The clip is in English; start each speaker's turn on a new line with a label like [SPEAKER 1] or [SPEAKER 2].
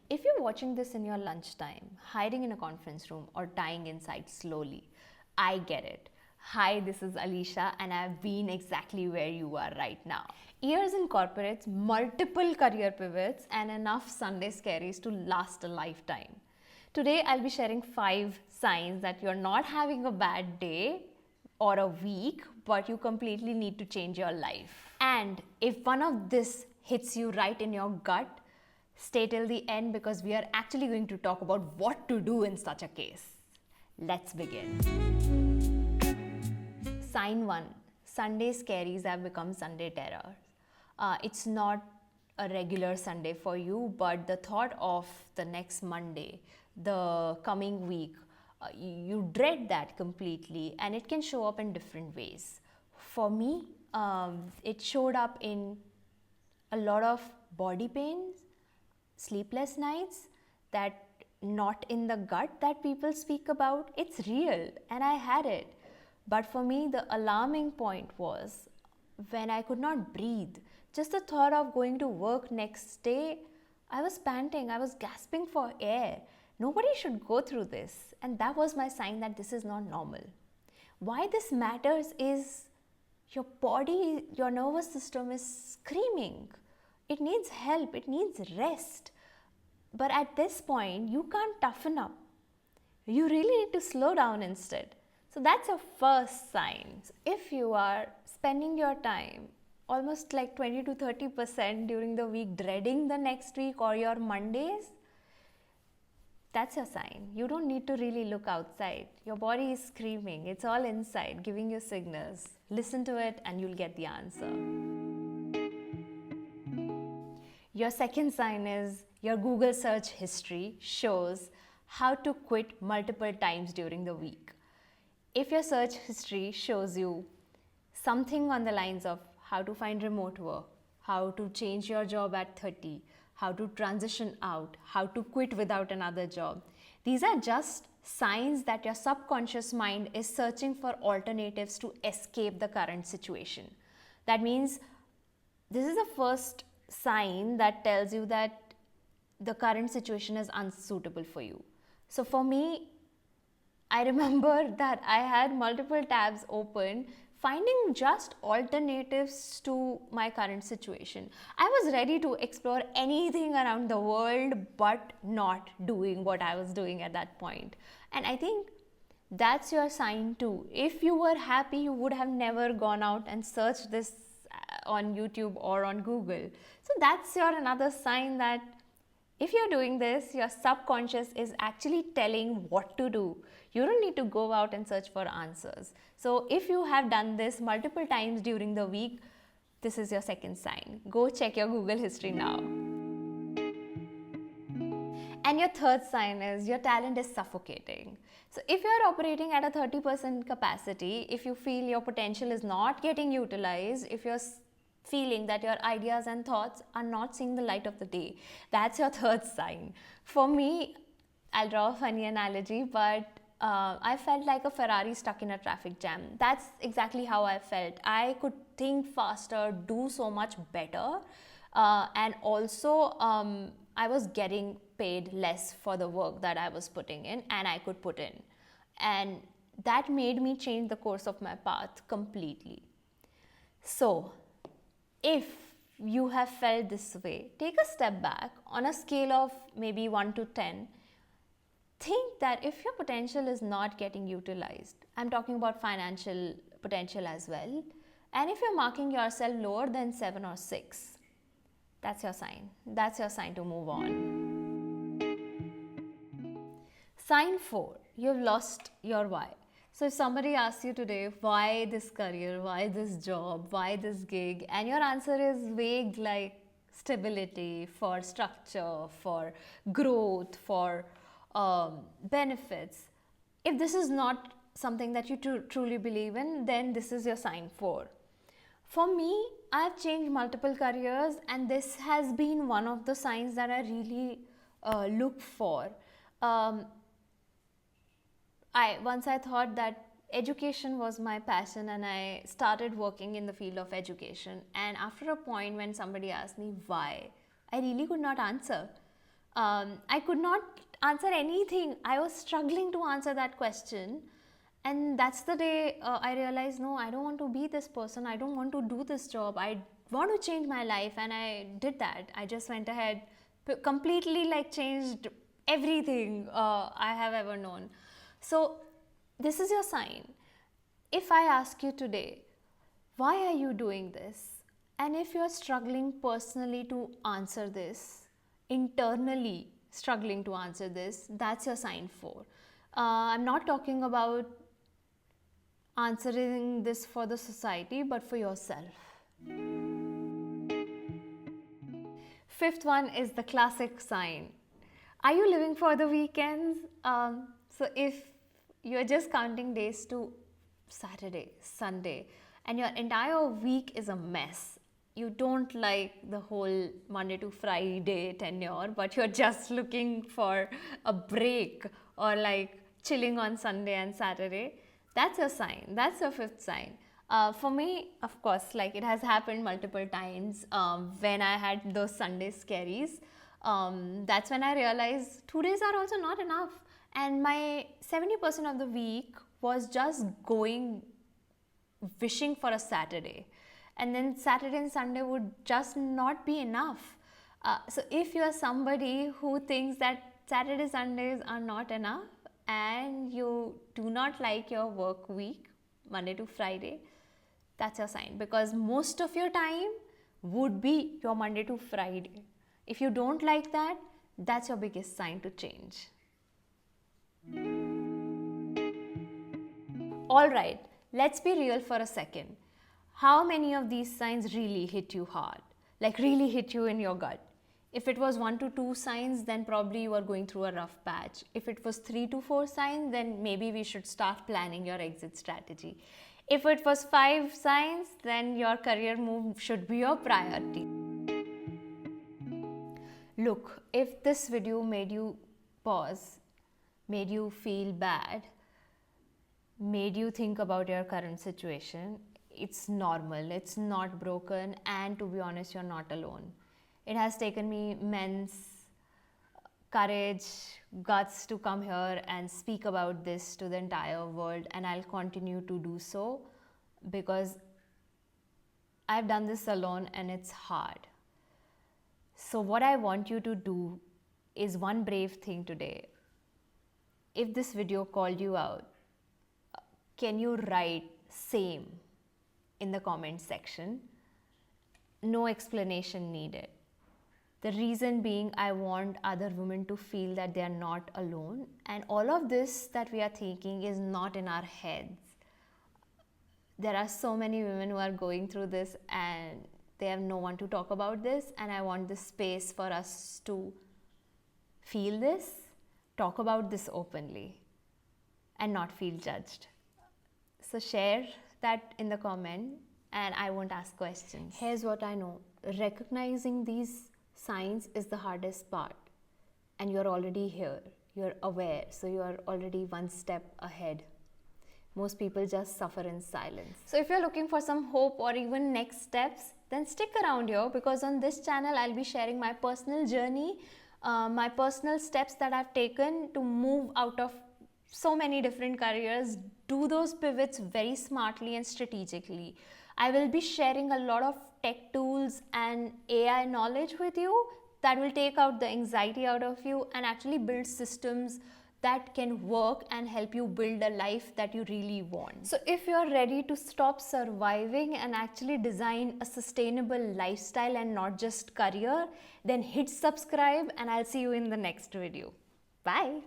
[SPEAKER 1] If you're watching this in your lunchtime, hiding in a conference room, or dying inside slowly, I get it. Hi, this is Alicia, and I've been exactly where you are right now. Years in corporates, multiple career pivots, and enough Sunday scaries to last a lifetime. Today, I'll be sharing 5 signs that you're not having a bad day or a week, but you completely need to change your life. And if one of this hits you right in your gut, stay till the end because we are actually going to talk about what to do in such a case. Let's begin. Sign 1. Sunday scaries have become Sunday terror. It's not a regular Sunday for you, but the thought of the next Monday, the coming week, you dread that completely, and it can show up in different ways. For me, it showed up in a lot of body pains, sleepless nights, that knot in the gut that people speak about. It's real, and I had it. But for me, the alarming point was when I could not breathe. Just the thought of going to work next day, I was panting, I was gasping for air. Nobody should go through this. And that was my sign that this is not normal. Why this matters is your body, your nervous system is screaming. It needs help, it needs rest. But at this point, you can't toughen up. You really need to slow down instead. So that's your first sign. If you are spending your time almost like 20 to 30% during the week dreading the next week or your Mondays, that's your sign. You don't need to really look outside. Your body is screaming. It's all inside, giving you signals. Listen to it and you'll get the answer. Your second sign is your Google search history shows how to quit multiple times during the week. If your search history shows you something on the lines of how to find remote work, how to change your job at 30, how to transition out, how to quit without another job, these are just signs that your subconscious mind is searching for alternatives to escape the current situation. That means this is the first sign that tells you that the current situation is unsuitable for you. So for me, I remember that I had multiple tabs open, finding just alternatives to my current situation. I was ready to explore anything around the world, but not doing what I was doing at that point. And I think that's your sign too. If you were happy, you would have never gone out and searched this on YouTube or on Google. So that's your another sign that if you're doing this, your subconscious is actually telling what to do. You don't need to go out and search for answers. So if you have done this multiple times during the week, this is your second sign. Go check your Google history now. And your third sign is your talent is suffocating. So if you're operating at a 30% capacity, if you feel your potential is not getting utilized, if you're feeling that your ideas and thoughts are not seeing the light of the day, that's your third sign. For me, I'll draw a funny analogy, but I felt like a Ferrari stuck in a traffic jam. That's exactly how I felt. I could think faster, do so much better, and also I was getting paid less for the work that I was putting in and I could put in. And that made me change the course of my path completely. So, if you have felt this way, take a step back on a scale of maybe 1 to 10. Think that if your potential is not getting utilized, I'm talking about financial potential as well, and if you're marking yourself lower than 7 or 6, that's your sign. That's your sign to move on. Sign 4, you've lost your why. So if somebody asks you today, why this career, why this job, why this gig, and your answer is vague like stability, for structure, for growth, for benefits, if this is not something that you truly believe in, then this is your sign 4. For me, I've changed multiple careers, and this has been one of the signs that I really look for. Once I thought that education was my passion, and I started working in the field of education. And after a point when somebody asked me why, I really could not answer. I could not answer anything. I was struggling to answer that question. And that's the day I realized, no, I don't want to be this person. I don't want to do this job. I want to change my life. And I did that. I just went ahead, completely like changed everything I have ever known. So this is your sign. If I ask you today, why are you doing this? And if you're struggling personally to answer this, internally struggling to answer this, that's your sign 4. I'm not talking about answering this for the society, but for yourself. 5th one is the classic sign. Are you living for the weekends? So if you're just counting days to Saturday, Sunday, and your entire week is a mess, you don't like the whole Monday to Friday tenure, but you're just looking for a break or like chilling on Sunday and Saturday, that's your sign. That's your 5th sign. For me, of course, like it has happened multiple times when I had those Sunday scaries. That's when I realized 2 days are also not enough. And my 70% of the week was just going, wishing for a Saturday. And then Saturday and Sunday would just not be enough. So if you are somebody who thinks that Saturday, Sundays are not enough and you do not like your work week, Monday to Friday, that's your sign. Because most of your time would be your Monday to Friday. If you don't like that, that's your biggest sign to change. Alright, let's be real for a second. How many of these signs really hit you hard? Like really hit you in your gut? If it was 1 to 2 signs, then probably you are going through a rough patch. If it was 3 to 4 signs, then maybe we should start planning your exit strategy. If it was 5 signs, then your career move should be your priority. Look, if this video made you pause, made you feel bad, made you think about your current situation, it's normal, it's not broken, and to be honest, you're not alone. It has taken me immense courage, guts to come here and speak about this to the entire world, and I'll continue to do so because I've done this alone and it's hard. So what I want you to do is one brave thing today. If this video called you out, can you write same in the comment section? No explanation needed. The reason being, I want other women to feel that they are not alone, and all of this that we are thinking is not in our heads. There are so many women who are going through this and they have no one to talk about this, and I want this space for us to feel this, talk about this openly, and not feel judged. So share that in the comment and I won't ask questions. Here's what I know. Recognizing these signs is the hardest part, and you're already here. You're aware, so you're already one step ahead. Most people just suffer in silence. So if you're looking for some hope or even next steps, then stick around here, because on this channel I'll be sharing my personal journey, my personal steps that I've taken to move out of so many different careers, do those pivots very smartly and strategically. I will be sharing a lot of tech tools and AI knowledge with you that will take out the anxiety out of you and actually build systems that can work and help you build a life that you really want. So if you're ready to stop surviving and actually design a sustainable lifestyle and not just career, then hit subscribe and I'll see you in the next video. Bye.